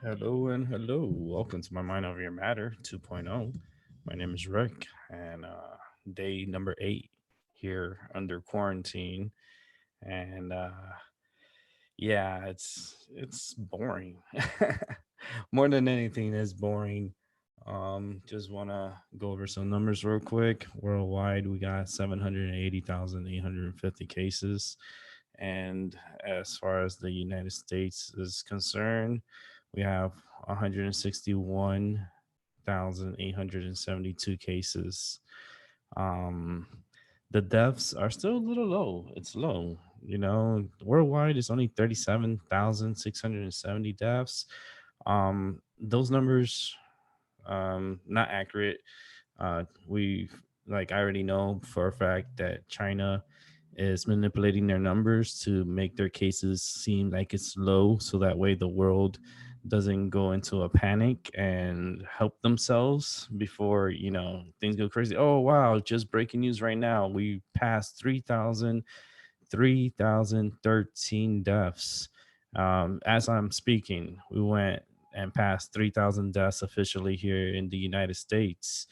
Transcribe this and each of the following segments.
Hello and hello. Welcome to my Mind Over Your Matter 2.0. My name is Rick, and day number 8 here under quarantine. And yeah, it's boring. More than anything, it's boring. Just want to go over some numbers real quick. Worldwide, we got 780,850 cases. And as far as the United States is concerned, we have 161,872 cases. Um, the deaths are still a little low. It's low. Worldwide, it's only 37,670 deaths. Those numbers, not accurate. I already know for a fact that China is manipulating their numbers to make their cases seem like it's low so that way the world doesn't go into a panic and help themselves before things go crazy. Oh wow, just breaking news right now, we passed 3,013 deaths. As I'm speaking, we went and passed 3,000 deaths officially here in the United States.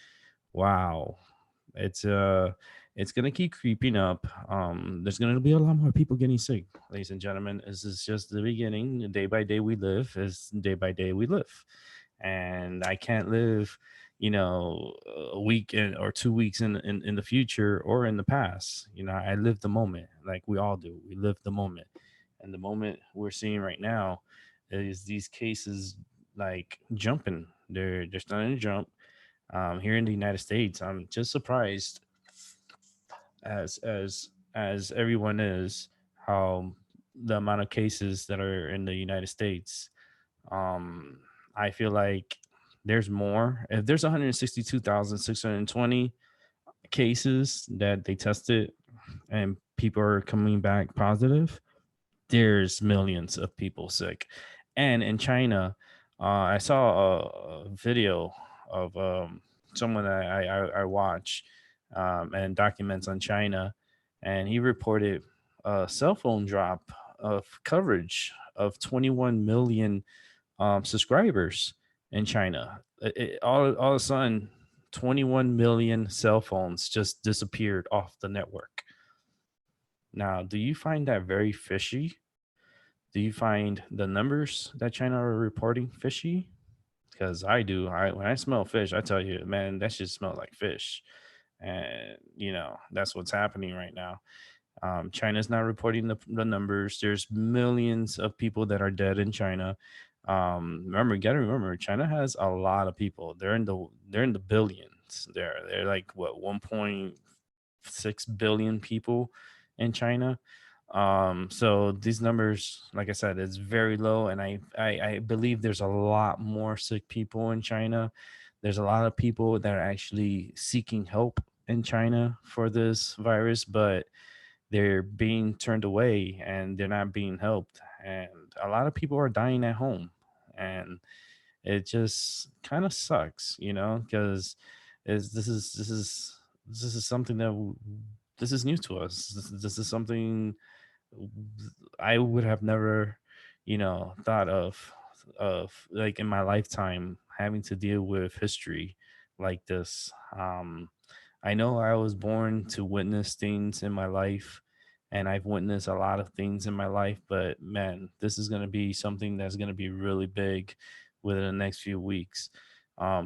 Wow. It's gonna keep creeping up. There's gonna be a lot more people getting sick, ladies and gentlemen. This is just the beginning. Day by day we live is day by day we live, and I can't live, a week or 2 weeks in the future or in the past. I live the moment, like we all do. We live the moment, and the moment we're seeing right now is these cases like jumping. They're starting to jump here in the United States. I'm just surprised as everyone is how the amount of cases that are in the United States. Um, I feel like there's more. If there's 162,620 cases that they tested and people are coming back positive, there's millions of people sick. And in China, I saw a video of someone that I watch and documents on China, and he reported a cell phone drop of coverage of 21 million subscribers in China. All of a sudden, 21 million cell phones just disappeared off the network. Now, do you find that very fishy? Do you find the numbers that China are reporting fishy? Because I do. When I smell fish, I tell you, man, that should smell like fish. And that's what's happening right now. China's not reporting the numbers. There's millions of people that are dead in China. Remember, you gotta remember, China has a lot of people. They're in the billions. They're like what 1.6 billion people in China. So these numbers, like I said, it's very low, and I believe there's a lot more sick people in China. There's a lot of people that are actually seeking help in China for this virus, but they're being turned away and they're not being helped. And a lot of people are dying at home. And it just kind of sucks, because this is something this is new to us. This is something I would have never, thought of like in my lifetime having to deal with history like this. I know I was born to witness things in my life, and I've witnessed a lot of things in my life, but man, this is going to be something that's going to be really big within the next few weeks.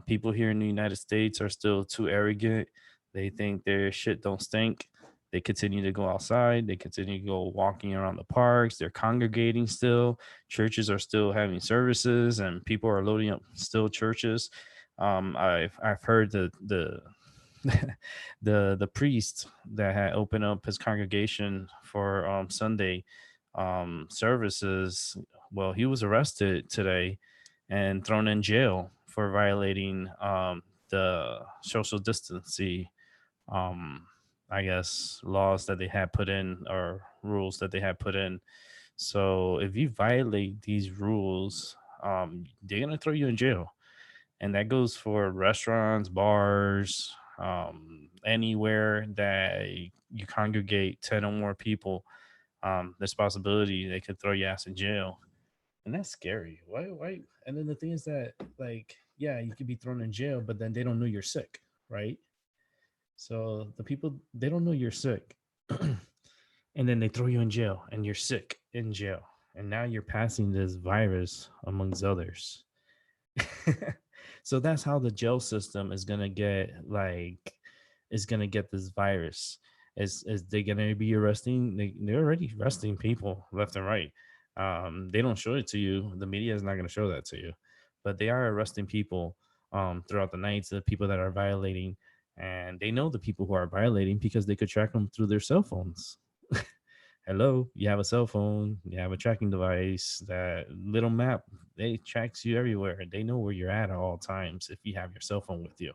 People here in the United States are still too arrogant. They think their shit don't stink. They continue to go outside. They continue to go walking around the parks. They're congregating still. Churches are still having services, and people are loading up still churches. I've heard the priest that had opened up his congregation for Sunday services. Well, he was arrested today and thrown in jail for violating the social distancing, um, I guess, laws that they had put in or rules that they had put in. So if you violate these rules, they're gonna throw you in jail, and that goes for restaurants, bars, anywhere that you congregate 10 or more people. There's possibility they could throw your ass in jail. And that's scary. Why? And then the thing is that, like, yeah, you could be thrown in jail, but then they don't know you're sick, right? So the people, they don't know you're sick. And then they throw you in jail and you're sick in jail. And now you're passing this virus amongst others. So that's how the jail system is gonna get, like, is gonna get this virus. Is they gonna be arresting? They're already arresting people left and right. They don't show it to you. The media is not gonna show that to you, but they are arresting people throughout the nights. The people that are violating, and they know the people who are violating because they could track them through their cell phones. Hello, you have a cell phone, you have a tracking device, that little map, they tracks you everywhere. They know where you're at all times if you have your cell phone with you.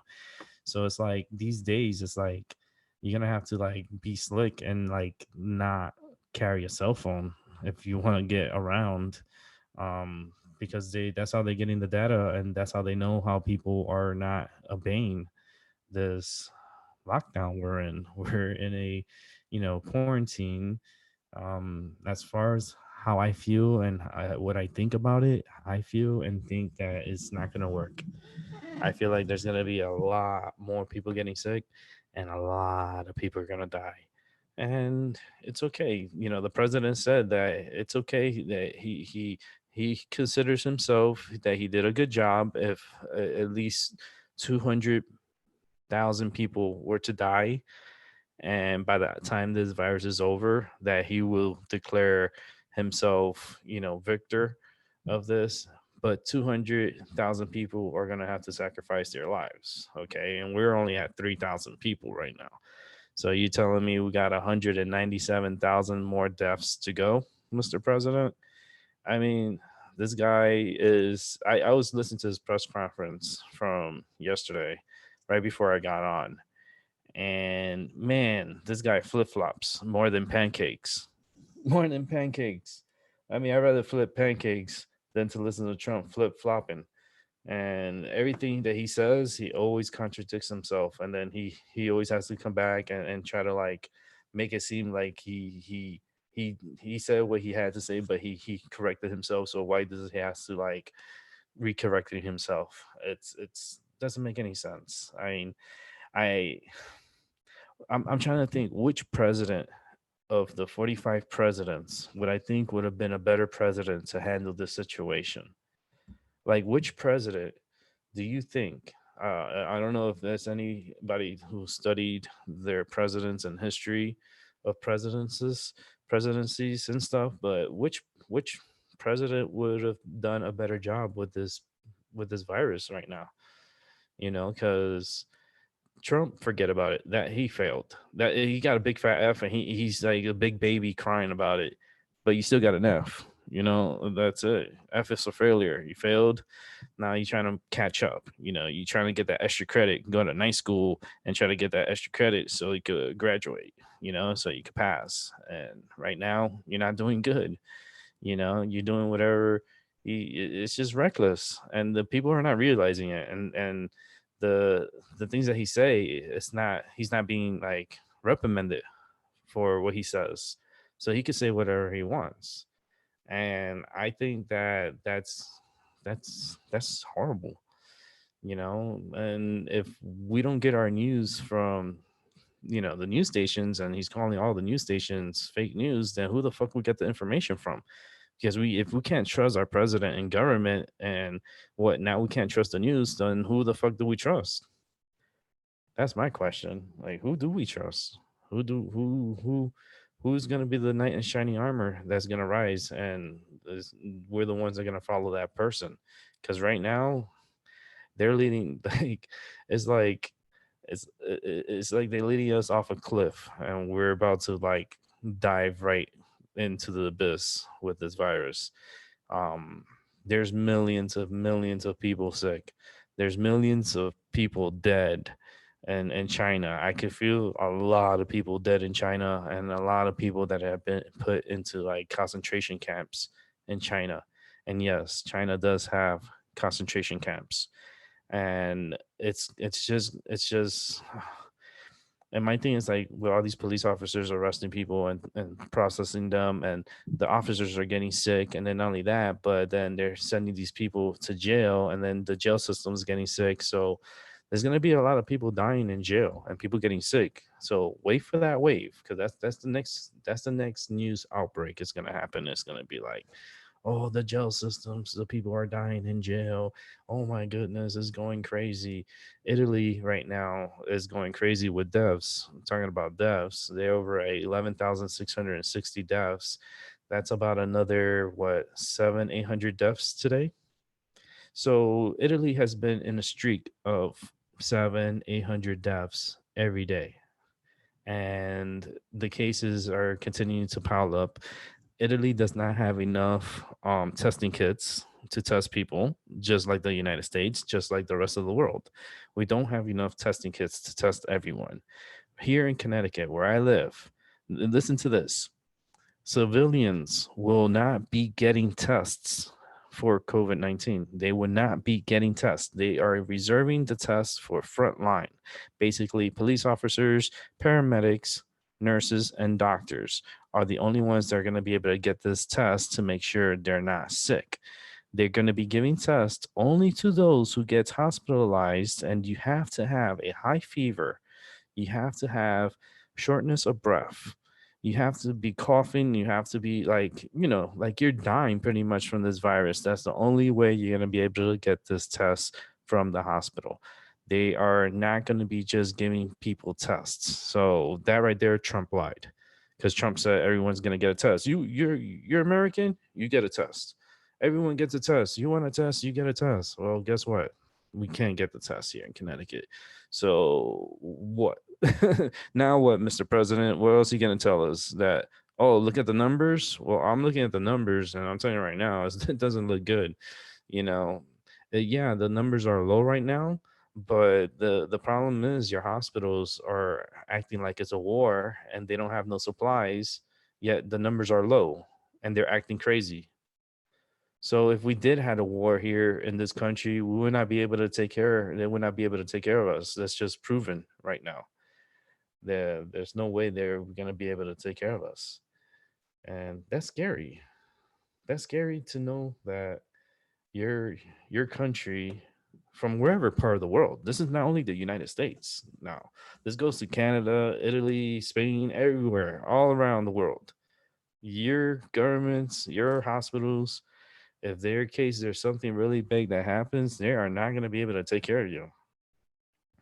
So it's like these days, it's like you're gonna have to like be slick and like not carry a cell phone if you want to get around. Because that's how they're getting the data, and that's how they know how people are not obeying this lockdown we're in. We're in a, quarantine. As far as how I feel and what I think about it, I feel and think that it's not going to work. I feel like there's going to be a lot more people getting sick, and a lot of people are going to die. And it's okay. The president said that it's okay, that he considers himself that he did a good job if at least 200,000 people were to die, and by the time this virus is over, that he will declare himself, victor of this. But 200,000 people are going to have to sacrifice their lives. Okay, and we're only at 3,000 people right now. So you telling me we got 197,000 more deaths to go, Mr. President? I mean, this guy is. I was listening to his press conference from yesterday, right before I got on, and man, this guy flip flops more than pancakes. More than pancakes. I mean, I'd rather flip pancakes than to listen to Trump flip flopping. And everything that he says, he always contradicts himself, and then he always has to come back and try to like make it seem like he said what he had to say, but he corrected himself. So why does he has to like recorrecting himself? It's doesn't make any sense. I mean, I I'm trying to think which president of the 45 presidents would I think would have been a better president to handle this situation. Like, which president do you think? I don't know if there's anybody who studied their presidents and history of presidencies and stuff, but which president would have done a better job with this virus right now? Because Trump, forget about it. That he failed. That he got a big fat F, and he's like a big baby crying about it. But you still got an F. That's it. F is a failure. You failed. Now you're trying to catch up. You're trying to get that extra credit, go to night school and try to get that extra credit so you could graduate, so you could pass. And right now, you're not doing good. You're doing whatever. It's just reckless, and the people are not realizing it. And the things that he say, he's not being like reprimanded for what he says, so he could say whatever he wants. And I think that that's horrible. And if we don't get our news from the news stations, and he's calling all the news stations fake news, then who the fuck we get the information from? Because if we can't trust our president and government, and what now we can't trust the news, then who the fuck do we trust? That's my question. Like, who do we trust? Who's gonna be the knight in shining armor that's gonna rise, and we're the ones that are gonna follow that person? Because right now they're leading it's like it's like they're leading us off a cliff, and we're about to like dive right into the abyss with this virus. um there's millions of people sick. There's millions of people dead. And in China, I could feel a lot of people dead in China, and a lot of people that have been put into like concentration camps in China. And yes, China does have concentration camps. And it's just And my thing is like, with all these police officers arresting people and processing them, and the officers are getting sick, and then not only that, but then they're sending these people to jail, and then the jail system is getting sick. So there's going to be a lot of people dying in jail and people getting sick. So wait for that wave, because that's the next news outbreak is going to happen. It's going to be like, oh, the jail systems, the people are dying in jail. Oh my goodness, it's going crazy. Italy right now is going crazy with deaths. I'm talking about deaths. They're over 11,660 deaths. That's about another, what, 800 deaths today. So Italy has been in a streak of 800 deaths every day, and the cases are continuing to pile up. Italy does not have enough testing kits to test people, just like the United States, just like the rest of the world. We don't have enough testing kits to test everyone. Here in Connecticut, where I live, listen to this: civilians will not be getting tests for COVID 19. They will not be getting tests. They are reserving the tests for frontline, basically, police officers, paramedics, nurses, and doctors are the only ones that are going to be able to get this test to make sure they're not sick. They're going to be giving tests only to those who get hospitalized, and you have to have a high fever, you have to have shortness of breath, you have to be coughing, you have to be like, like you're dying pretty much from this virus. That's the only way you're going to be able to get this test from the hospital. They are not going to be just giving people tests. So that right there, Trump lied, because Trump said everyone's going to get a test. You're American, you get a test. Everyone gets a test. You want a test, you get a test. Well, guess what? We can't get the test here in Connecticut. So what? Now what, Mr. President? What else are you going to tell us? That, oh, look at the numbers? Well, I'm looking at the numbers, and I'm telling you right now, it doesn't look good. You know, yeah, the numbers are low right now, but the problem is your hospitals are acting like it's a war, and they don't have no supplies, yet the numbers are low, and they're acting crazy. So if we did had a war here in this country, we would not be able to take care. They would not be able to take care of us. That's just proven right now. There's no way they're going to be able to take care of us, and that's scary. That's scary to know that your your country, from wherever part of the world. This is not only the United States. Now, this goes to Canada, Italy, Spain, everywhere, all around the world. Your governments, your hospitals, if their case there's something really big that happens, they are not going to be able to take care of you.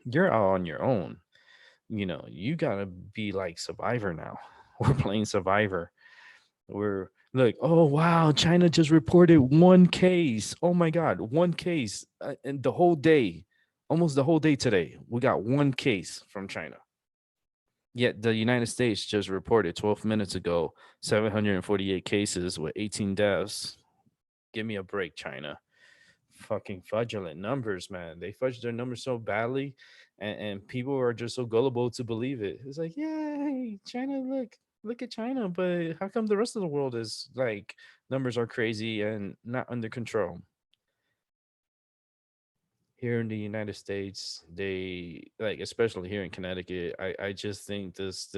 You're all on your own. You gotta be like Survivor now. We're playing Survivor. We're like, oh wow, China just reported one case. Oh my God, one case, and the whole day, almost the whole day today, we got one case from China. Yet the United States just reported 12 minutes ago 748 cases with 18 deaths. Give me a break, China. Fucking fraudulent numbers, man. They fudge their numbers so badly, and people are just so gullible to believe it. It's like, yay, China, look at China, but how come the rest of the world is like numbers are crazy and not under control? Here in the United States, they like, especially here in Connecticut, I just think this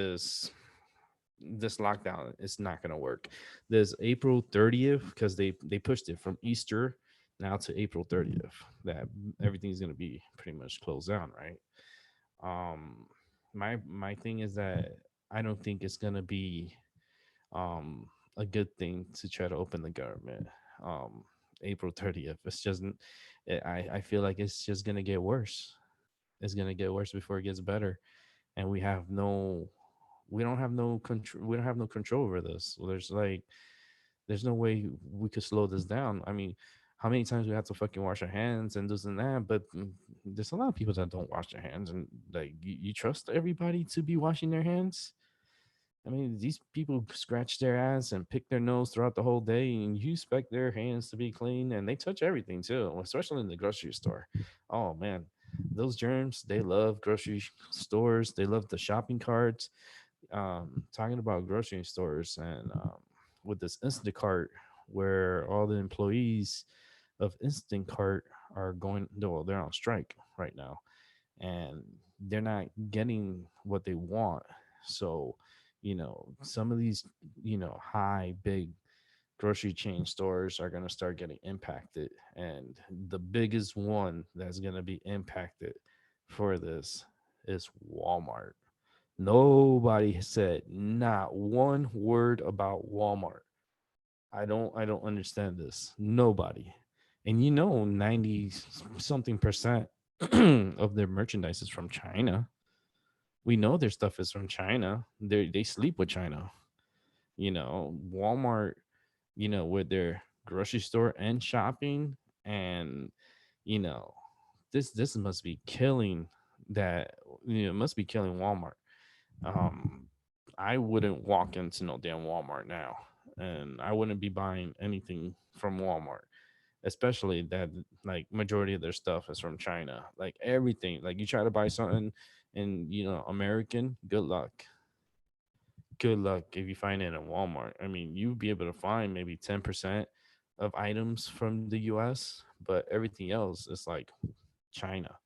lockdown is not going to work. There's April 30th, because they pushed it from Easter now to April 30th, that everything's going to be pretty much closed down, right? um my thing is that I don't think it's going to be um a good thing to try to open the government um April 30th. It's just I feel like it's just going to get worse. It's going to get worse before it gets better, and we don't have no control. We don't have no control over this. So there's no way we could slow this down. I mean, how many times we have to fucking wash our hands and this and that? But there's a lot of people that don't wash their hands, and like, you trust everybody to be washing their hands? I mean, these people scratch their ass and pick their nose throughout the whole day, and you expect their hands to be clean, and they touch everything too, especially in the grocery store. Oh man, those germs, they love grocery stores. They love the shopping carts. Talking about grocery stores, and with this Instacart, where all the employees of Instacart are going, well, they're on strike right now, and they're not getting what they want. So, some of these, high, big grocery chain stores are going to start getting impacted. And the biggest one that's going to be impacted for this is Walmart. Nobody said not one word about Walmart. I don't understand this. Nobody. And 90 something percent of their merchandise is from China. We know their stuff is from China. They sleep with China. Walmart, with their grocery store and shopping, and you know, this must be killing that. Must be killing Walmart. um I wouldn't walk into no damn Walmart now, and I wouldn't be buying anything from Walmart, especially that like majority of their stuff is from China. Like everything, like you try to buy something in American, good luck if you find it in Walmart. I mean, you'd be able to find maybe 10% of items from the US, but everything else is like China.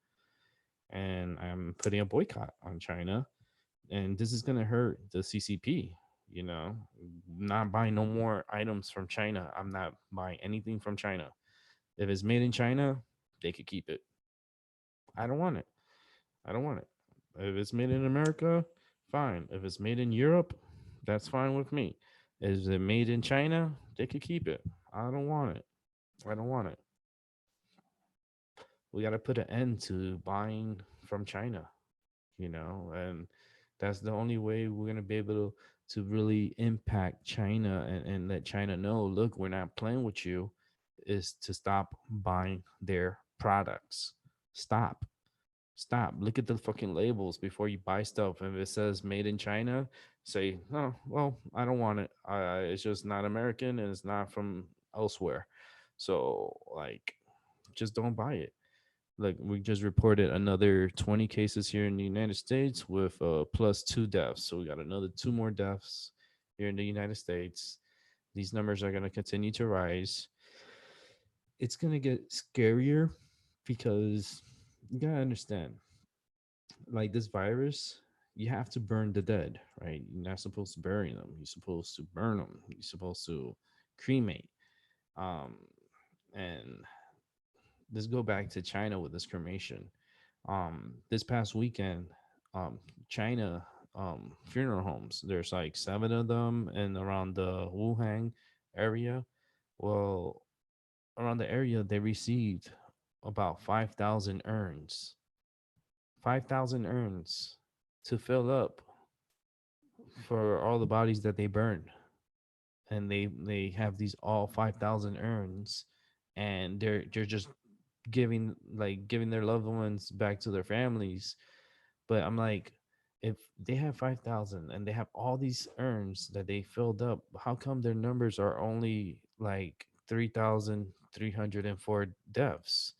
And I'm putting a boycott on China. And this is going to hurt the CCP, you know, not buying no more items from China. I'm not buying anything from China. If it's made in China, they could keep it. I don't want it. I don't want it. If it's made in America, fine. If it's made in Europe, that's fine with me. Is it made in China? They could keep it. I don't want it. I don't want it. We got to put an end to buying from China, and that's the only way we're going to be able to really impact China, and let China know, look, we're not playing with you, is to stop buying their products. Stop. Stop. Look at the fucking labels before you buy stuff. If it says made in China, say, oh, well, I don't want it. It's just not American and it's not from elsewhere. So, like, just don't buy it. Like, we just reported another 20 cases here in the United States with plus 2 deaths. So, we got another 2 more deaths here in the United States. These numbers are going to continue to rise. It's going to get scarier because you got to understand, like this virus, you have to burn the dead, right? You're not supposed to bury them. You're supposed to burn them. You're supposed to cremate. Um, and let's go back to China with this cremation. This past weekend, um, China, funeral homes. There's like 7 of them, and around the Wuhan area. Well, around the area, they received about 5,000 urns. 5,000 urns to fill up for all the bodies that they burned. And they have these all 5,000 urns, and they're just giving their loved ones back to their families. But I'm like, if they have 5,000 and they have all these urns that they filled up, how come their numbers are only like 3,304 deaths?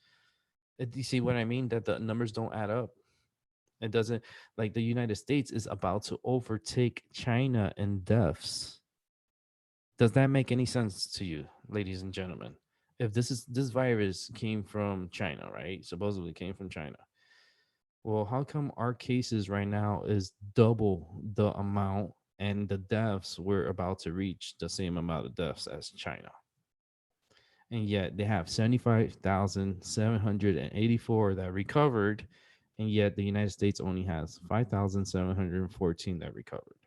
Do you see what I mean? That the numbers don't add up. It doesn't. Like, the United States is about to overtake China in deaths. Does that make any sense to you, ladies and gentlemen? If this virus came from China, right? Supposedly came from China. Well, how come our cases right now is double the amount, and the deaths we're about to reach the same amount of deaths as China? And yet they have 75,784 that recovered, and yet the United States only has 5,714 that recovered.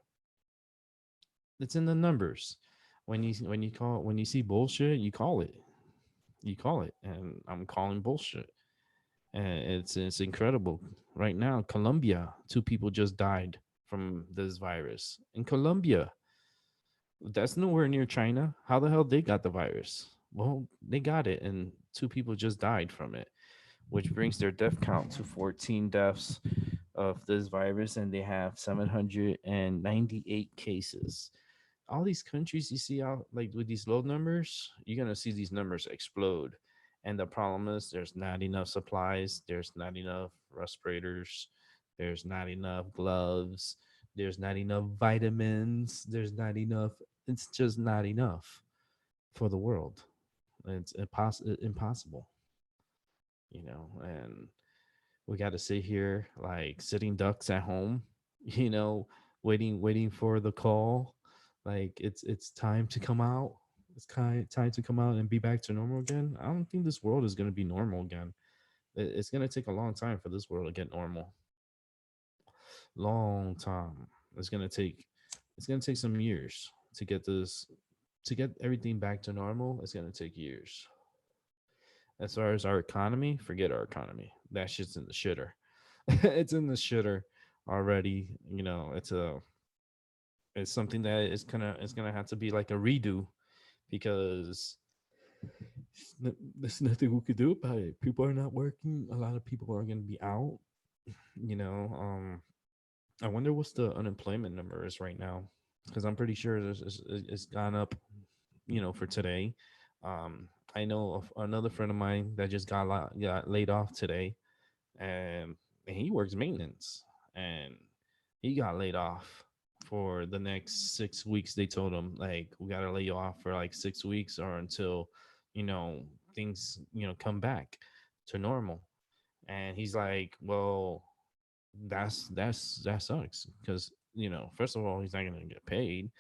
It's in the numbers. When you see bullshit, you call it. You call it, and I'm calling bullshit. And it's incredible. Right now, Colombia, 2 people just died from this virus in Colombia. That's nowhere near China. How the hell they got the virus? Well, they got it, and 2 people just died from it, which brings their death count to 14 deaths of this virus, and they have 798 cases. All these countries you see out, like with these low numbers, you're gonna see these numbers explode. And the problem is there's not enough supplies, there's not enough respirators, there's not enough gloves, there's not enough vitamins, there's not enough. It's just not enough for the world. It's impossible, and We got to sit here like sitting ducks at home, you know, waiting for the call. Like it's time to come out. It's time to come out and be back to normal again. I don't think this world is going to be normal again. It's going to take a long time for this world to get normal. Long time. It's going to take it's going to take some years to get this to get everything back to normal. It's going to take years. As far as our economy, forget our economy. That shit's in the shitter. It's in the shitter already. You know, it's something that is gonna have to be like a redo because there's nothing we could do about it. People are not working. A lot of people are gonna be out. You know, I wonder what's the unemployment number is right now because I'm pretty sure it's gone up. You know, for today. I know of another friend of mine that just got laid off today, and he works maintenance, and he got laid off for the next 6 weeks. They told him like we got to lay you off for like 6 weeks or until you know things come back to normal. And he's like, well, that sucks because first of all he's not gonna get paid,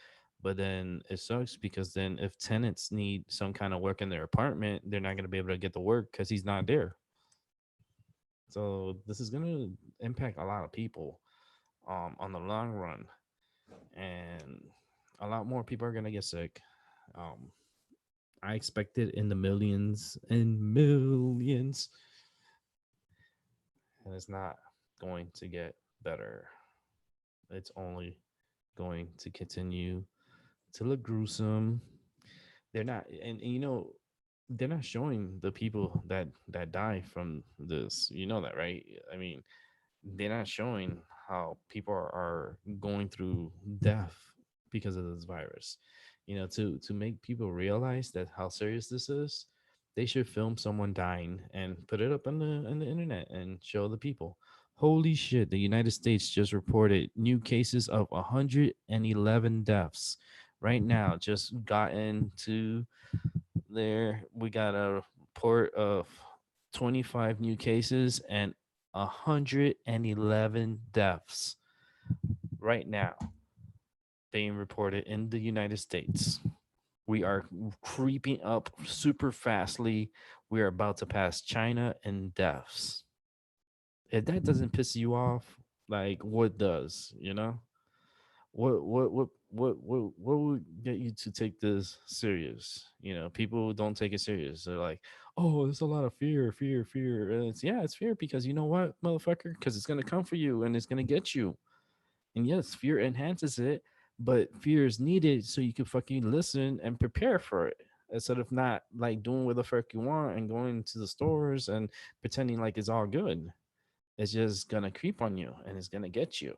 but then it sucks because then if tenants need some kind of work in their apartment, they're not gonna be able to get the work because he's not there. So this is gonna impact a lot of people on the long run, and a lot more people are gonna get sick. Um, I expect it in the millions and millions, and it's not going to get better. It's only going to continue to look gruesome. They're not, and they're not showing the people that die from this. You know that, right? I mean, they're not showing how people are going through death because of this virus. To make people realize that how serious this is, they should film someone dying and put it up on the internet and show the people. Holy shit, the United States just reported new cases of 111 deaths. Right now, just got into there. We got a report of 25 new cases and 111 deaths right now being reported in the United States. We are creeping up super fastly. We are about to pass China in deaths. If that doesn't piss you off, like what does? What would get you to take this serious? People don't take it serious. They're like, oh, there's a lot of fear. And it's fear because you know what, motherfucker? Because it's gonna come for you and it's gonna get you. And yes, fear enhances it, but fear is needed so you can fucking listen and prepare for it. Instead of not like doing what the fuck you want and going to the stores and pretending like it's all good. It's just gonna creep on you and it's gonna get you.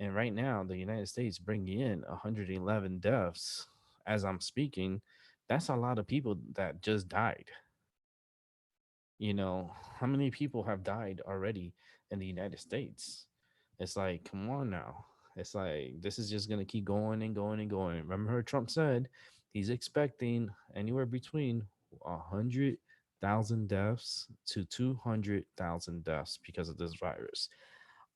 And right now, the United States bringing in 111 deaths as I'm speaking. That's a lot of people that just died. How many people have died already in the United States? It's like, come on now. It's like, this is just going to keep going and going and going. Remember, Trump said he's expecting anywhere between 100,000 deaths to 200,000 deaths because of this virus.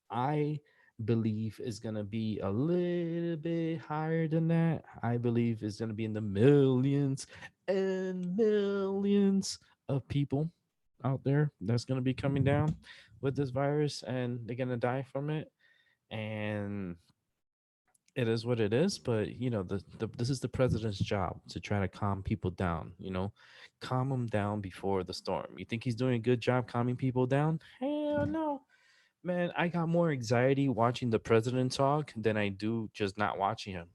I believe is going to be a little bit higher than that. I believe it's going to be in the millions and millions of people out there that's going to be coming down with this virus and they're going to die from it. And it is what it is, but this is the president's job to try to calm people down, calm them down before the storm. You think he's doing a good job calming people down? Hell no. Man, I got more anxiety watching the president talk than I do just not watching him.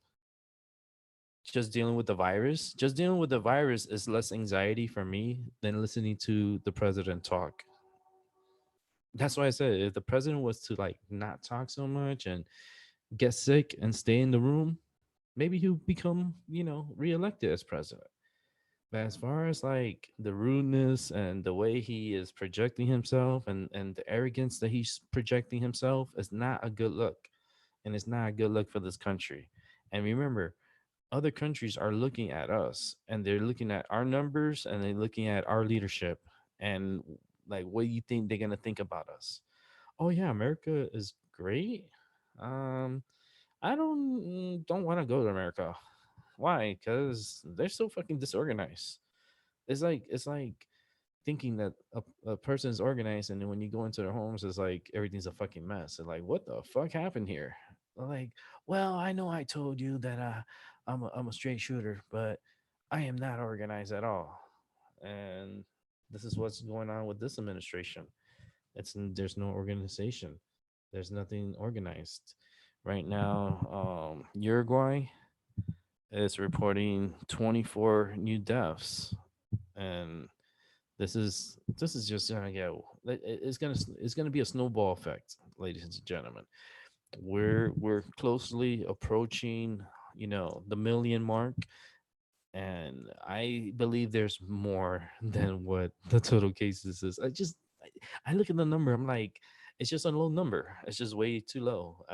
Just dealing with the virus. Just dealing with the virus is less anxiety for me than listening to the president talk. That's why I said if the president was to like not talk so much and get sick and stay in the room, maybe he'll become, reelected as president. But as far as like the rudeness and the way he is projecting himself and the arrogance that he's projecting himself is not a good look. And it's not a good look for this country. And remember, other countries are looking at us and they're looking at our numbers and they're looking at our leadership and like what do you think they're gonna think about us? Oh yeah, America is great. Um, I don't want to go to America. Why? Because they're so fucking disorganized. It's like thinking that a person is organized, and then when you go into their homes, it's like everything's a fucking mess. And like, what the fuck happened here? Like, well, I know I told you that I'm a straight shooter, but I am not organized at all. And this is what's going on with this administration. There's no organization. There's nothing organized right now. Uruguay is reporting 24 new deaths, and this is just gonna go. It's gonna be a snowball effect, ladies and gentlemen. We're closely approaching, the million mark, and I believe there's more than what the total cases is. I look at the number. I'm like, it's just a low number. It's just way too low.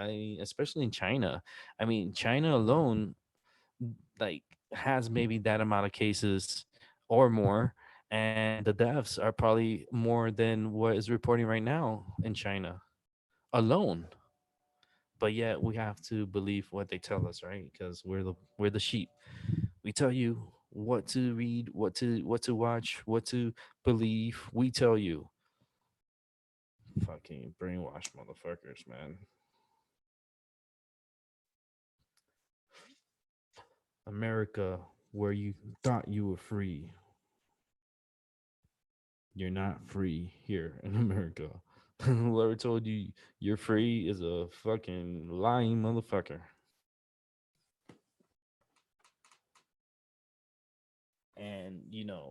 Especially in China. I mean, China alone, like, has maybe that amount of cases or more, and the deaths are probably more than what is reporting right now in China alone. But yet we have to believe what they tell us, right? Because we're the sheep. We tell you what to read, what to watch, what to believe. We tell you. Fucking brainwash motherfuckers, man. America, where you thought you were free, you're not free here in America. Whoever told you you're free is a fucking lying motherfucker. And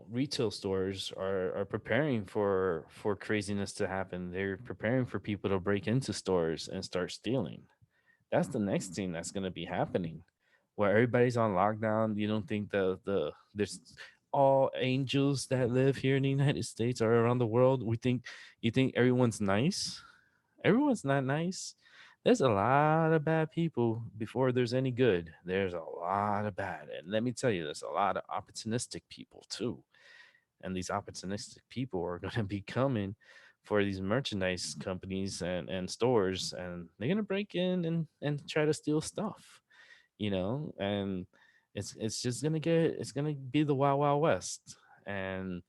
retail stores are preparing for craziness to happen. They're preparing for people to break into stores and start stealing. That's the next thing that's going to be happening, where everybody's on lockdown. You don't think there's all angels that live here in the United States or around the world. You think everyone's nice. Everyone's not nice. There's a lot of bad people before there's any good. There's a lot of bad. And let me tell you, there's a lot of opportunistic people too. And these opportunistic people are going to be coming for these merchandise companies and stores, and they're going to break in and try to steal stuff, and it's just going to it's going to be the wild, wild west. And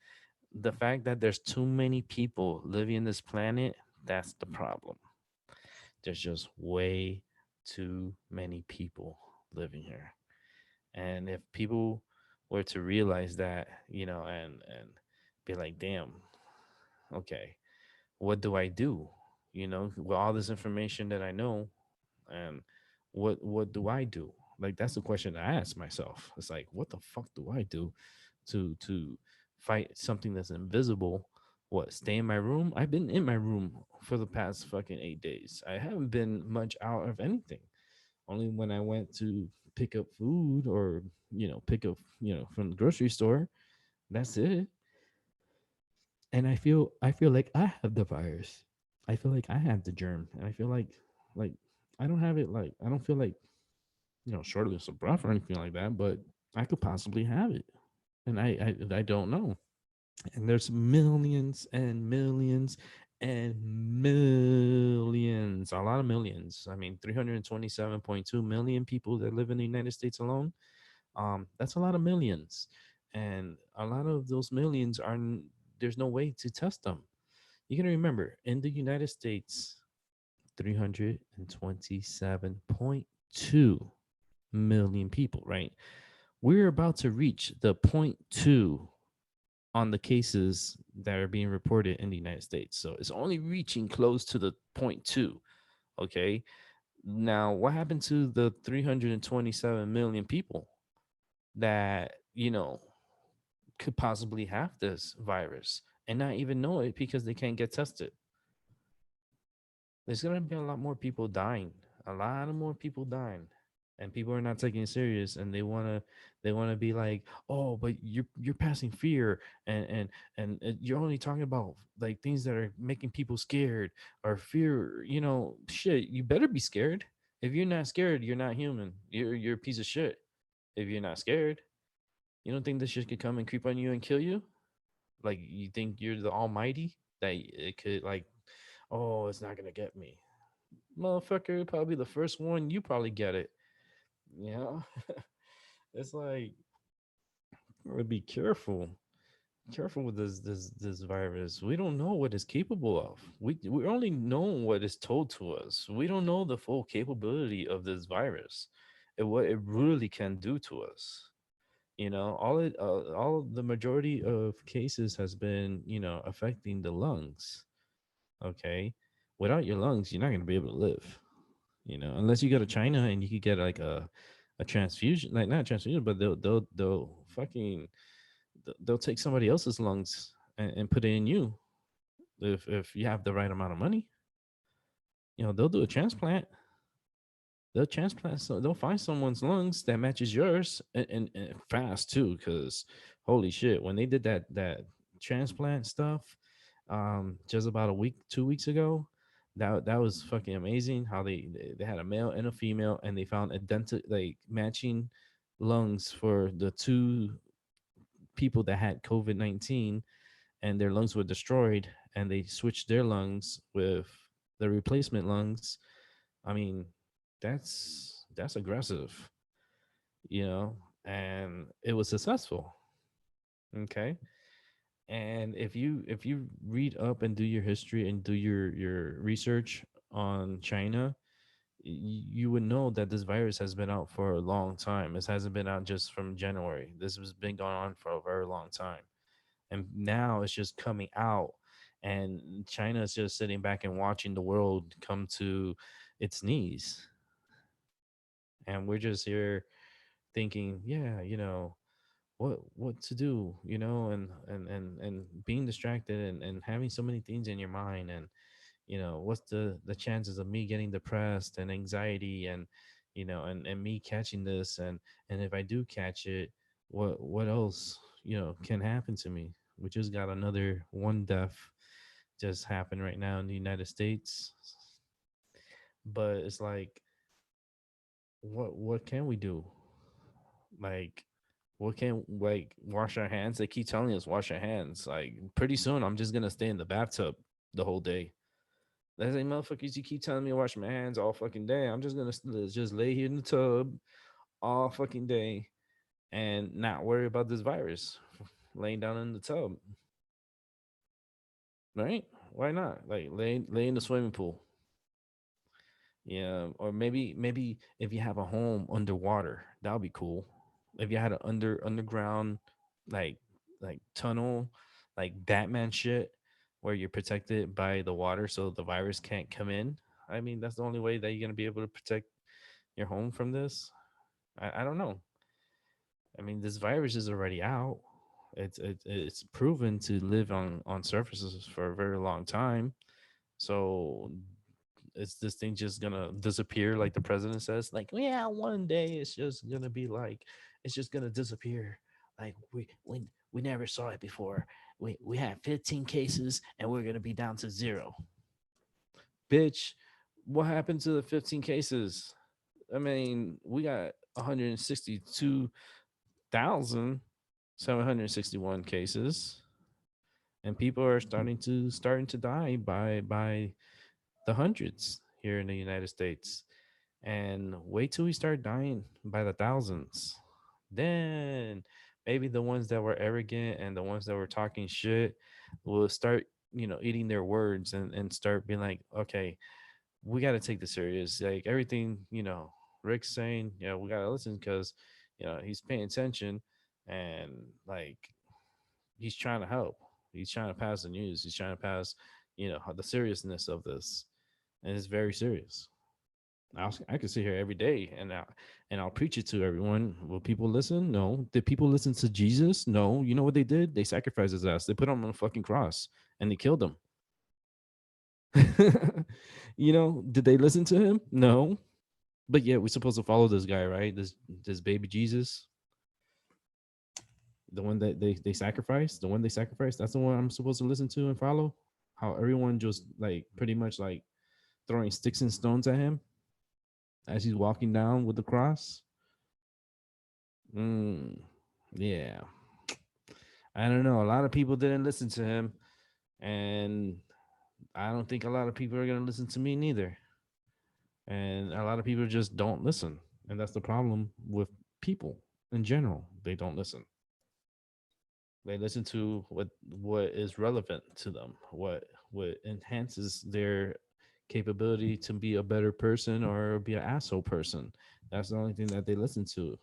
the fact that there's too many people living in this planet, that's the problem. There's just way too many people living here. And if people were to realize that, and be like, damn, okay, what do I do? With all this information that I know, and what do I do? Like, that's the question I ask myself. It's like, what the fuck do I do to fight something that's invisible? What, stay in my room? I've been in my room for the past fucking 8 days. I haven't been much out of anything. Only when I went to pick up food, or pick up from the grocery store. That's it. And I feel like I have the virus. I feel like I have the germ, and I feel like I don't have it. Like, I don't feel like, shortness of breath or anything like that, but I could possibly have it, and I don't know. And there's millions and millions and millions, a lot of millions. I mean, 327.2 million people that live in the United States alone. That's a lot of millions, and a lot of those millions there's no way to test them. You can remember, in the United States, 327.2 million people, right? We're about to reach the point two on the cases that are being reported in the United States. So it's only reaching close to the point two. Okay. Now, what happened to the 327 million people that, could possibly have this virus and not even know it because they can't get tested? There's going to be a lot more people dying, a lot of more people dying. And people are not taking it serious, and they want to be like, oh, but you're passing fear, and you're only talking about like things that are making people scared or fear. Shit, you better be scared. If you're not scared, you're not human. You're a piece of shit. If you're not scared, you don't think this shit could come and creep on you and kill you? Like, you think you're the almighty, that it could, like, Oh, it's not gonna get me, motherfucker. Probably the first one, you probably get it. You know, it's like, be careful. Careful with this virus. We don't know what it's capable of. We only know what is told to us. We don't know the full capability of this virus and what it really can do to us. All the majority of cases has been, affecting the lungs. Okay, without your lungs, you're not gonna be able to live. Unless you go to China and you could get like a transfusion, like not a transfusion, but they'll fucking they'll take somebody else's lungs and put it in you if you have the right amount of money. They'll do a transplant. They'll transplant, so they'll find someone's lungs that matches yours, and fast too. Because holy shit, when they did that transplant stuff, just about a week, 2 weeks ago, that was fucking amazing. How they had a male and a female, and they found identical, like matching lungs for the two people that had COVID-19, and their lungs were destroyed, and they switched their lungs with the replacement lungs. I mean, that's aggressive, you know, and it was successful. Okay. And if you read up and do your history and do your research on China, you would know that this virus has been out for a long time. This hasn't been out just from January. This has been going on for a very long time. And now it's just coming out, and China is just sitting back and watching the world come to its knees. And we're just here thinking, yeah, what to do, and being distracted, and having so many things in your mind, and what's the chances of me getting depressed and anxiety, and me catching this, and if I do catch it, what else can happen to me. We just got another one death just happened right now in the United States. But it's like, what can we do? Like, what can, like, wash our hands? They keep telling us wash our hands. Like, pretty soon I'm just gonna stay in the bathtub the whole day. That's like, motherfuckers, you keep telling me to wash my hands all fucking day. I'm just gonna just lay here in the tub all fucking day and not worry about this virus laying down in the tub. Right? Why not? Like, lay in the swimming pool. Yeah, or maybe if you have a home underwater, that would be cool. If you had an underground, like tunnel, like Batman shit, where you're protected by the water so the virus can't come in. I mean, that's the only way that you're gonna be able to protect your home from this. I don't know. I mean, this virus is already out. It's proven to live on surfaces for a very long time. So is this thing just gonna disappear like the president says? Like, yeah, one day it's just gonna be like, it's just gonna disappear. Like, we never saw it before. We had 15 cases and we're gonna be down to zero. Bitch, what happened to the 15 cases? I mean, we got 162,761 cases, and people are starting to die by the hundreds here in the United States. And wait till we start dying by the thousands. Then maybe the ones that were arrogant and the ones that were talking shit will start, eating their words, and start being like, okay, we got to take this serious. Like, everything, Rick's saying, we got to listen, because, he's paying attention, and like, he's trying to help. He's trying to pass the news. He's trying to pass, the seriousness of this. And it's very serious. I can sit here every day, and I'll preach it to everyone. Will people listen? No. Did people listen to Jesus? No. You know what they did? They sacrificed his ass. They put him on a fucking cross and they killed him. Did they listen to him? No. But yeah, we're supposed to follow this guy, right? This baby Jesus, the one that they sacrificed, the one they sacrificed. That's the one I'm supposed to listen to and follow. How everyone just, like, pretty much like throwing sticks and stones at him as he's walking down with the cross. Yeah, I don't know. A lot of people didn't listen to him, and I don't think a lot of people are going to listen to me neither. And a lot of people just don't listen. And that's the problem with people in general. They don't listen. They listen to what is relevant to them, what enhances their capability to be a better person or be an asshole person. That's the only thing that they listen to.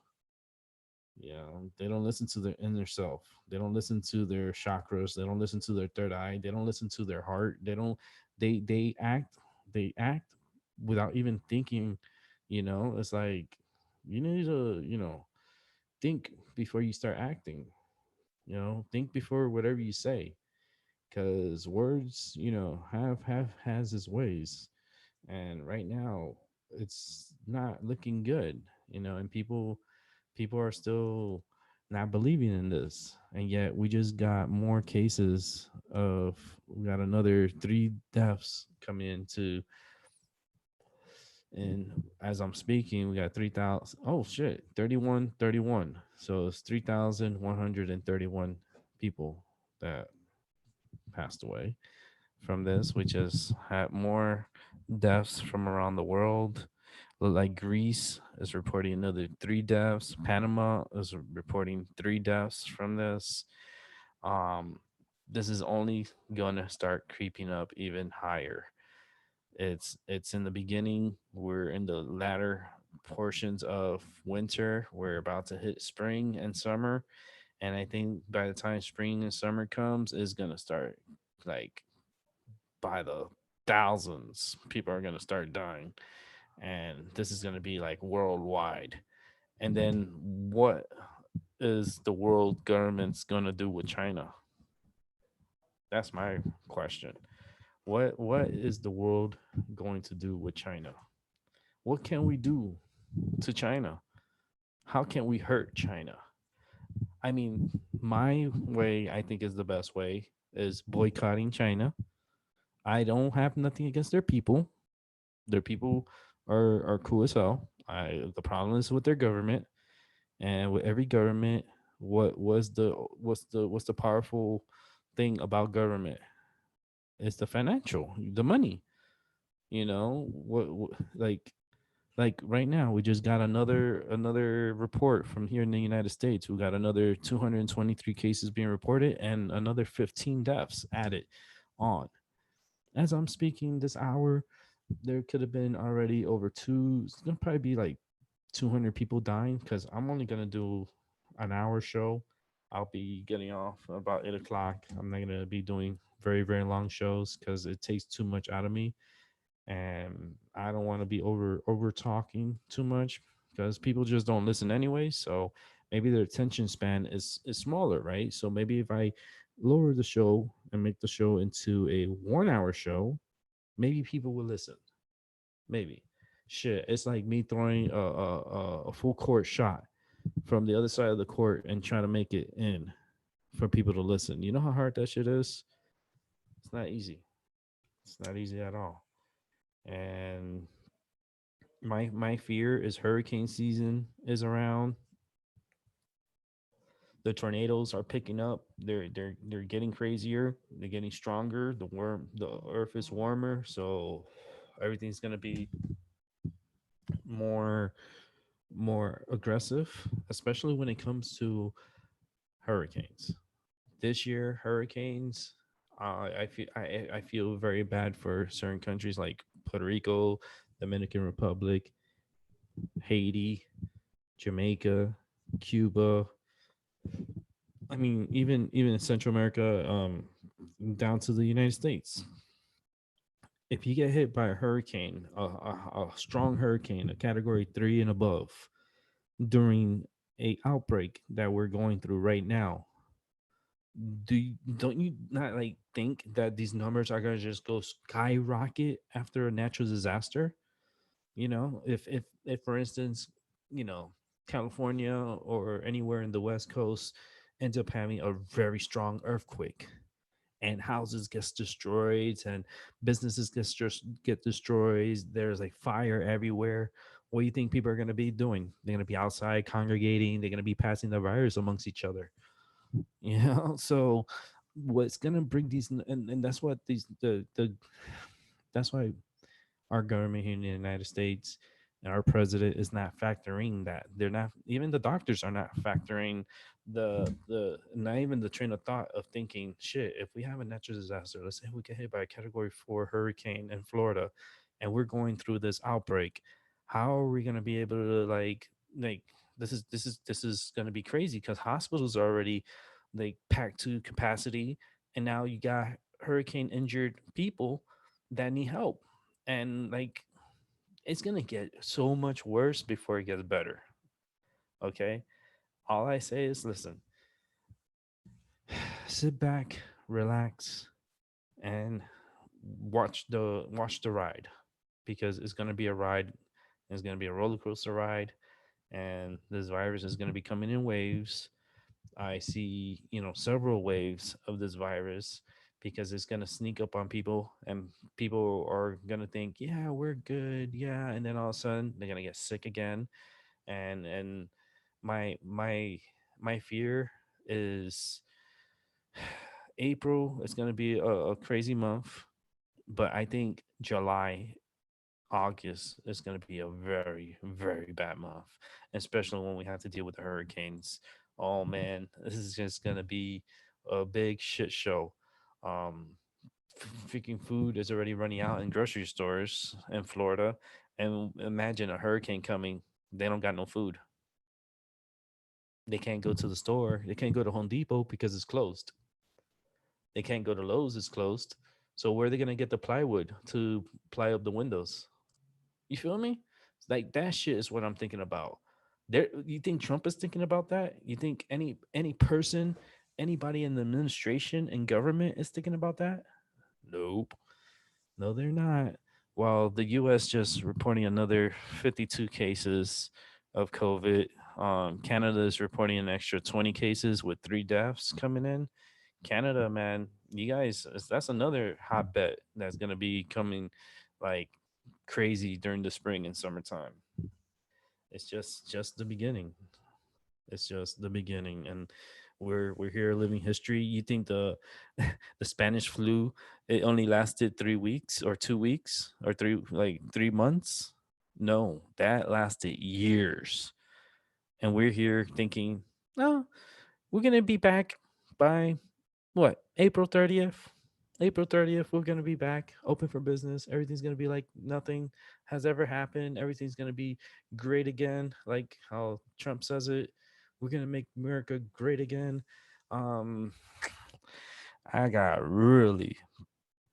Yeah, they don't listen to their inner self. They don't listen to their chakras. They don't listen to their third eye. They don't listen to their heart. They don't. They act without even thinking. It's like you need to think before you start acting. Think before whatever you say, because words have has its ways, and right now it's not looking good. And people are still not believing in this, and yet we just got more cases of we got another 3 deaths coming into. And as I'm speaking, we got 3,000. Oh shit, 31, 31. So it's 3,131 people that passed away from this. We just had more deaths from around the world. Look like Greece is reporting another 3 deaths. Panama is reporting 3 deaths from this. Um, this is only gonna start creeping up even higher. It's in the beginning. We're in the latter portions of winter. We're about to hit spring and summer, and I think by the time spring and summer comes, it's gonna start like by the thousands. People are gonna start dying, and this is gonna be like worldwide. And then what is the world government's gonna do with China? That's my question. What is the world going to do with China? What can we do to China? How can we hurt China? I mean, my way I think is the best way is boycotting China. I don't have nothing against their people. Their people are cool as hell. The problem is with their government, and with every government, what's the powerful thing about government? It's the financial, the money. Like right now we just got another report from here in the United States. We got another 223 cases being reported and another 15 deaths added on. As I'm speaking this hour, there could have been already over two. It's gonna probably be like 200 people dying because I'm only gonna do an hour show. I'll be getting off about 8 o'clock. I'm not gonna be doing very very long shows because it takes too much out of me, and I don't want to be over talking too much because people just don't listen anyway. So maybe their attention span is smaller, right? So maybe if I lower the show and make the show into a 1 hour show, maybe people will listen. Maybe. Shit, it's like me throwing a full court shot from the other side of the court and trying to make it in for people to listen. You know how hard that shit is? It's not easy. It's not easy at all. And my fear is hurricane season is around. The tornadoes are picking up. They're getting crazier. They're getting stronger. The earth is warmer, so everything's gonna be more more aggressive, especially when it comes to hurricanes. This year, hurricanes. I feel very bad for certain countries like Puerto Rico, Dominican Republic, Haiti, Jamaica, Cuba. I mean, even in Central America, down to the United States. If you get hit by a hurricane, a strong hurricane, a Category 3 and above, during a outbreak that we're going through right now, don't you not like think that these numbers are gonna just go skyrocket after a natural disaster? If for instance, you know, California or anywhere in the West Coast ends up having a very strong earthquake and houses gets destroyed and businesses get destroyed, there's like fire everywhere. What do you think people are going to be doing? They're going to be outside congregating, they're going to be passing the virus amongst each other. So what's gonna bring these, and that's what these the that's why our government here in the United States and our president is not factoring that. They're not, even the doctors are not factoring the not even the train of thought of thinking, shit, if we have a natural disaster, let's say we get hit by a category 4 hurricane in Florida and we're going through this outbreak, how are we gonna be able to like this is gonna be crazy because hospitals are already like packed to capacity, and now you got hurricane injured people that need help, and like it's gonna get so much worse before it gets better. Okay, all I say is listen, sit back, relax, and watch the ride, because it's gonna be a ride. It's gonna be a roller coaster ride, and this virus is gonna be coming in waves. I see, several waves of this virus, because it's going to sneak up on people, and people are going to think, yeah, we're good. Yeah. And then all of a sudden they're going to get sick again. And my my fear is April is going to be a crazy month, but I think July, August is going to be a very, very bad month, especially when we have to deal with the hurricanes. Oh man, this is just going to be a big shit show. Um, Freaking food is already running out in grocery stores in Florida, and imagine a hurricane coming. They don't got no food. They can't go to the store. They can't go to Home Depot because it's closed. They can't go to Lowe's; it's closed. So where are they going to get the plywood to ply up the windows? You feel me? Like that shit is what I'm thinking about. There, you think Trump is thinking about that? You think any person, anybody in the administration and government is thinking about that? Nope. No, they're not. While the U.S. just reporting another 52 cases of COVID, Canada is reporting an extra 20 cases with 3 deaths coming in. Canada, man, you guys, that's another hotbed that's gonna be coming like crazy during the spring and summertime. It's just the beginning. It's just the beginning, and we're here living history. You think the the Spanish flu, it only lasted 3 weeks or 2 weeks or 3 months? No, that lasted years, and we're here thinking, no, we're gonna be back by what, April 30th. April 30th, we're gonna be back open for business. Everything's gonna be like nothing has ever happened. Everything's gonna be great again, like how Trump says it. We're gonna make America great again. um I got really,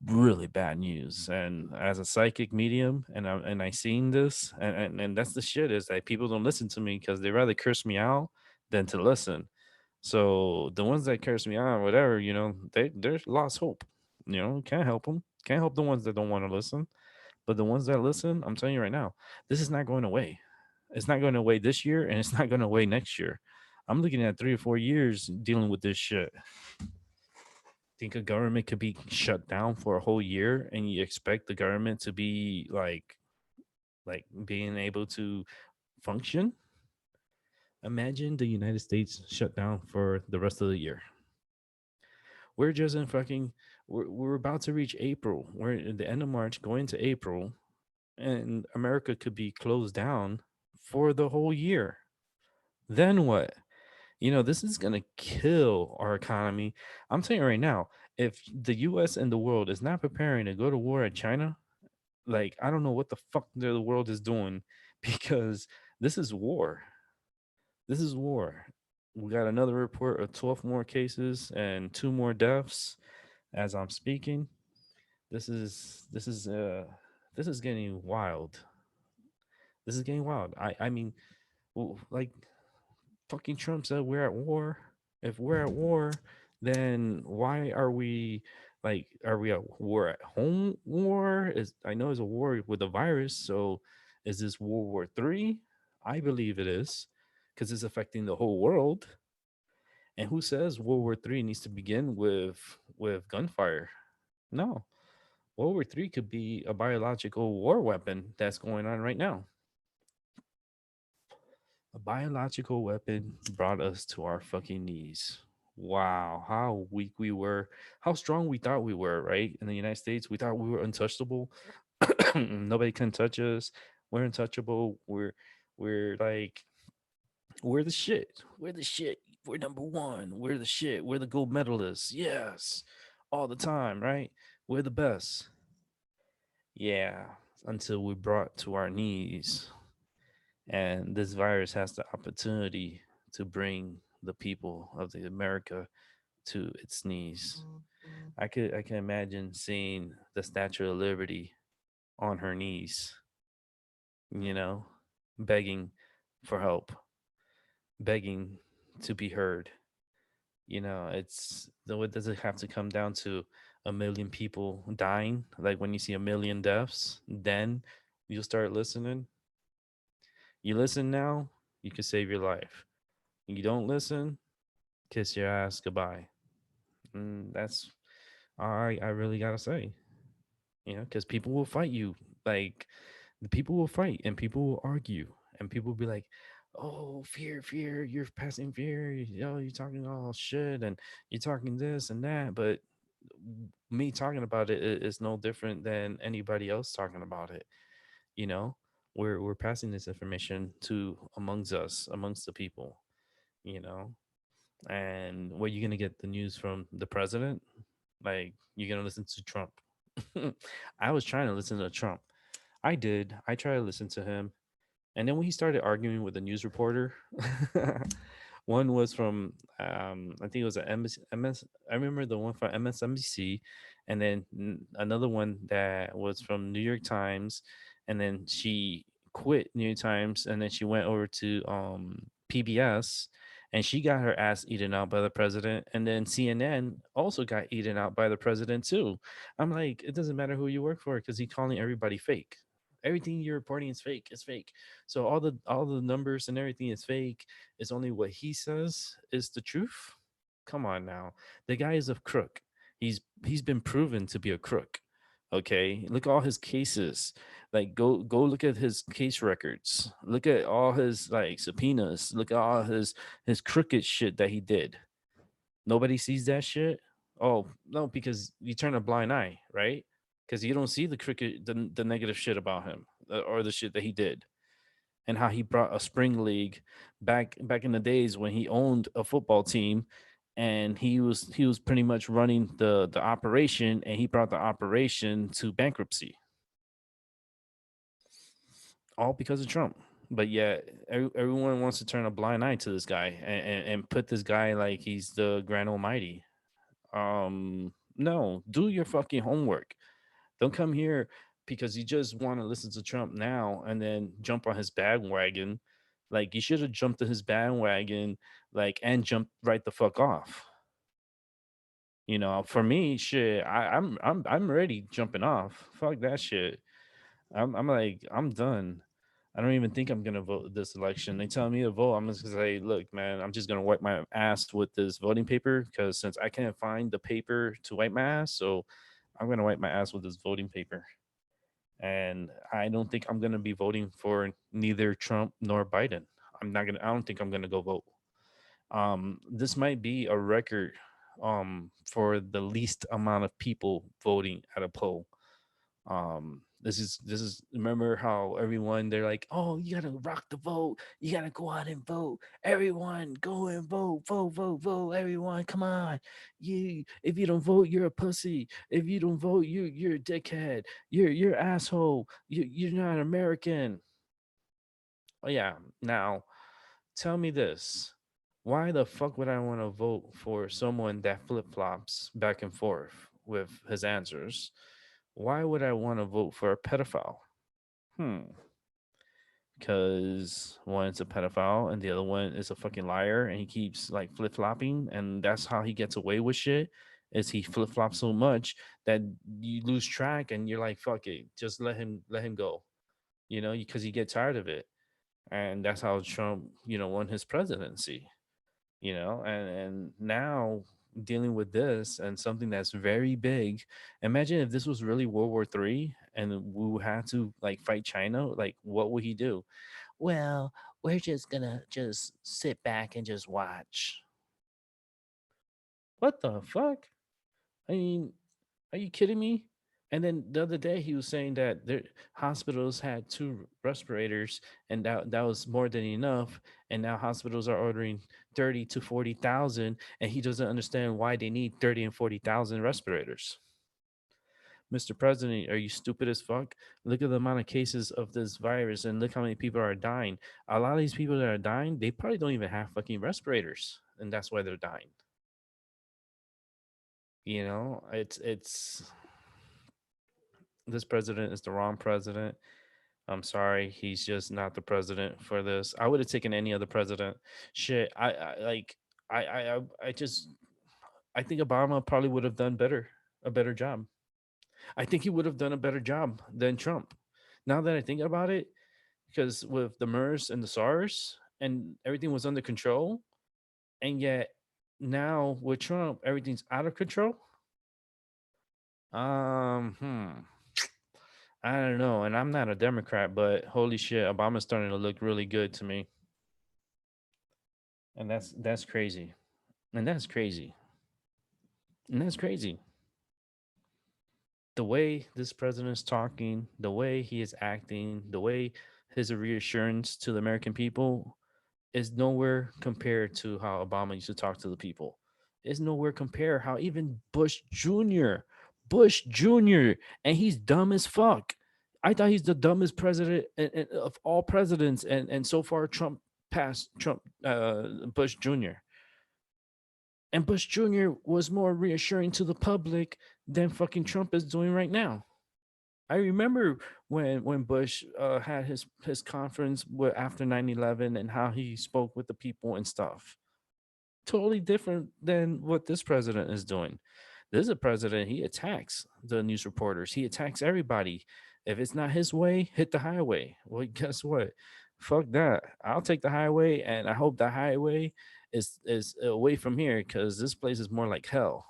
really bad news. And as a psychic medium, and I seen this, and that's the shit, is that people don't listen to me because they rather curse me out than to listen. So the ones that curse me out, whatever, they're lost hope. Can't help them. Can't help the ones that don't want to listen. But the ones that listen, I'm telling you right now, this is not going away. It's not going away this year, and it's not going away next year. I'm looking at 3 or 4 years dealing with this shit. Think a government could be shut down for a whole year, and you expect the government to be like being able to function? Imagine the United States shut down for the rest of the year. We're just in fucking we're about to reach April. We're at the end of March, going to April, and America could be closed down for the whole year. Then what? This is going to kill our economy. I'm telling you right now, if the US and the world is not preparing to go to war at China, like I don't know what the fuck the world is doing, because this is war. This is war. We got another report of 12 more cases and 2 more deaths as I'm speaking. This is getting wild. This is getting wild. I mean, like fucking Trump said we're at war. If we're at war, then why are we, are we at war at home? War is, I know, it's a war with a virus. So is this World War III? I believe it is, because it's affecting the whole world. And who says World War III needs to begin with gunfire? No. World War III could be a biological war weapon that's going on right now. A biological weapon brought us to our fucking knees. Wow, how weak we were, how strong we thought we were, right? In the United States, we thought we were untouchable. Nobody can touch us. We're untouchable. We're like we're the shit. We're the shit. We're number one. We're the shit. We're the gold medalists. Yes. All the time, right? We're the best. Yeah. Until we brought to our knees. And this virus has the opportunity to bring the people of the America to its knees. I can imagine seeing the Statue of Liberty on her knees, you know, begging for help, begging to be heard. It's though it doesn't have to come down to a million people dying. Like when you see a million deaths, then you'll start listening. You listen now, you can save your life. You don't listen, kiss your ass goodbye. And that's all I really gotta say. Because people will fight you. Like the people will fight and people will argue and people will be like, "Oh, fear, fear! You're passing fear. You're talking all shit and you're talking this and that." But me talking about it is no different than anybody else talking about it. You know, we're passing this information to amongst us, amongst the people. You know, and what you gonna get the news from the president? Like you're gonna listen to Trump. I was trying to listen to Trump. I did. I tried to listen to him. And then when he started arguing with a news reporter, one was from I think it was a MS. I remember the one from MSNBC, and then another one that was from New York Times, and then she quit New York Times, and then she went over to PBS, and she got her ass eaten out by the president, and then CNN also got eaten out by the president too. I'm like, it doesn't matter who you work for because he's calling everybody fake. Everything you're reporting is fake. It's fake. So all the numbers and everything is fake. It's only what he says is the truth. Come on now. The guy is a crook. He's been proven to be a crook. Okay? Look at all his cases. Like go look at his case records. Look at all his like subpoenas. Look at all his crooked shit that he did. Nobody sees that shit. Oh, no, because you turn a blind eye, right? Because you don't see the crooked the negative shit about him or the shit that he did and how he brought a spring league back in the days when he owned a football team and he was pretty much running the operation and he brought the operation to bankruptcy all because of Trump. But yet everyone wants to turn a blind eye to this guy and put this guy like he's the grand almighty. No, do your fucking homework. Don't come here because you just want to listen to Trump now and then jump on his bandwagon. Like you should have jumped to his bandwagon, like and jumped right the fuck off. For me, shit, I'm already jumping off. Fuck that shit. I'm like I'm done. I don't even think I'm gonna vote this election. They tell me to vote. I'm just gonna say, look, man, I'm just gonna wipe my ass with this voting paper because since I can't find the paper to wipe my ass, so I'm gonna wipe my ass with this voting paper. And I don't think I'm gonna be voting for neither Trump nor Biden. I'm not gonna. I don't think I'm gonna go vote. This might be a record for the least amount of people voting at a poll. This is remember how everyone they're like, oh, you gotta rock the vote, you gotta go out and vote, everyone go and vote, vote, vote, vote, everyone, come on. You if you don't vote, you're a pussy. If you don't vote, you're a dickhead, you're asshole, you're not American. Oh yeah. Now tell me this. Why the fuck would I want to vote for someone that flip flops back and forth with his answers? Why would I want to vote for a pedophile? Hmm. Because one is a pedophile and the other one is a fucking liar and he keeps like flip flopping and that's how he gets away with shit. Is he flip flops so much that you lose track and you're like, fuck it, just let him go. Because you get tired of it. And that's how Trump, won his presidency. And now dealing with this and something that's very big. Imagine if this was really World War III and we had to like fight China, like what would he do? Well, we're just gonna just sit back and just watch. What the fuck? I mean, are you kidding me? And then the other day he was saying that their hospitals had two respirators and that was more than enough. And now hospitals are ordering 30 to 40,000 and he doesn't understand why they need 30 and 40,000 respirators. Mr. President, are you stupid as fuck? Look at the amount of cases of this virus and look how many people are dying. A lot of these people that are dying, they probably don't even have fucking respirators. And that's why they're dying. You know, it's this president is the wrong president. I'm sorry, he's just not the president for this. I would have taken any other president. Shit, I like, I just, I think Obama probably would have done a better job. I think he would have done a better job than Trump. Now that I think about it, because with the MERS and the SARS and everything was under control, and yet now with Trump, everything's out of control. Hmm. I don't know, and I'm not a Democrat, but holy shit, Obama's starting to look really good to me, and that's crazy, and that's crazy, and that's crazy. The way this president is talking, the way he is acting, the way his reassurance to the American people is nowhere compared to how Obama used to talk to the people. Is nowhere compare how even Bush Jr. and he's dumb as fuck. I thought he's the dumbest president of all presidents, and so far Trump passed Bush Jr. And Bush Jr. was more reassuring to the public than fucking Trump is doing right now. I remember when Bush had his conference after 9/11 and how he spoke with the people and stuff. Totally different than what this president is doing. This is a president, he attacks the news reporters. He attacks everybody. If it's not his way, hit the highway. Well, guess what? Fuck that. I'll take the highway and I hope the highway is away from here cuz this place is more like hell.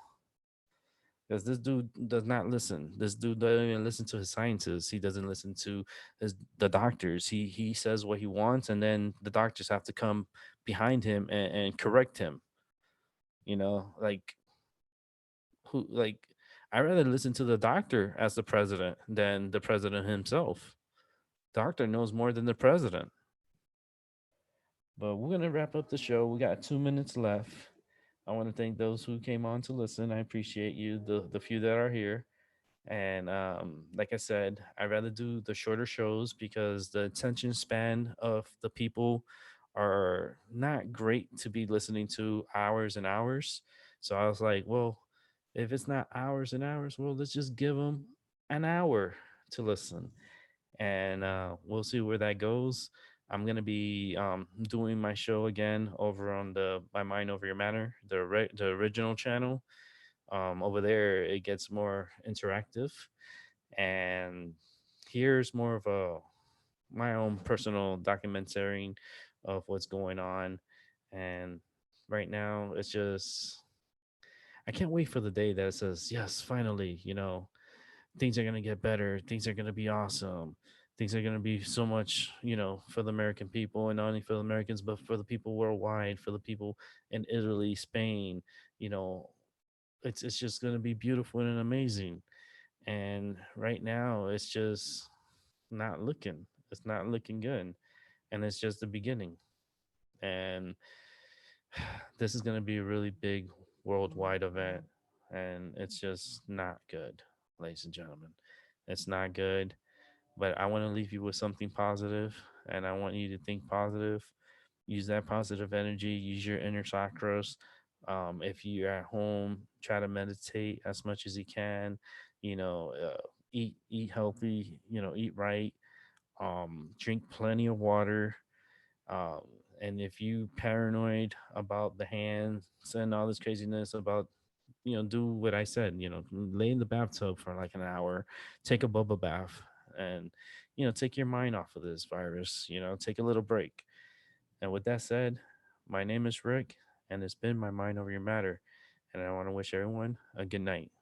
Because this dude does not listen. This dude doesn't even listen to his scientists. He doesn't listen to the doctors. He says what he wants, and then the doctors have to come behind him and correct him. You know, like who like I rather listen to the doctor as the president than the president himself. Doctor knows more than the president. But we're gonna wrap up the show. We got 2 minutes left. I want to thank those who came on to listen. I appreciate you, the few that are here. And like I said, I rather do the shorter shows because the attention span of the people are not great to be listening to hours and hours. So I was like, well, if it's not hours and hours, well, let's just give them an hour to listen, and we'll see where that goes. I'm gonna be doing my show again over on the My Mind Over Your Matter, the original channel. Over there, it gets more interactive, and here's more of a my own personal documentary of what's going on. And right now, it's just I can't wait for the day that it says yes, finally, things are gonna get better, things are gonna be awesome. Things are going to be so much, for the American people, and not only for the Americans, but for the people worldwide, for the people in Italy, Spain, you know, it's just going to be beautiful and amazing. And right now it's just not looking it's not looking good, and it's just the beginning. And this is going to be a really big worldwide event, and it's just not good, ladies and gentlemen. It's not good. But I want to leave you with something positive, and I want you to think positive. Use that positive energy. Use your inner chakras. If you're at home, try to meditate as much as you can. Eat healthy. Eat right. Drink plenty of water. Um, and if you paranoid about the hands and all this craziness about, do what I said. Lay in the bathtub for like an hour, take a bubble bath, and take your mind off of this virus. Take a little break. And with that said, my name is Rick, and it's been My Mind Over Your Matter. And I want to wish everyone a good night.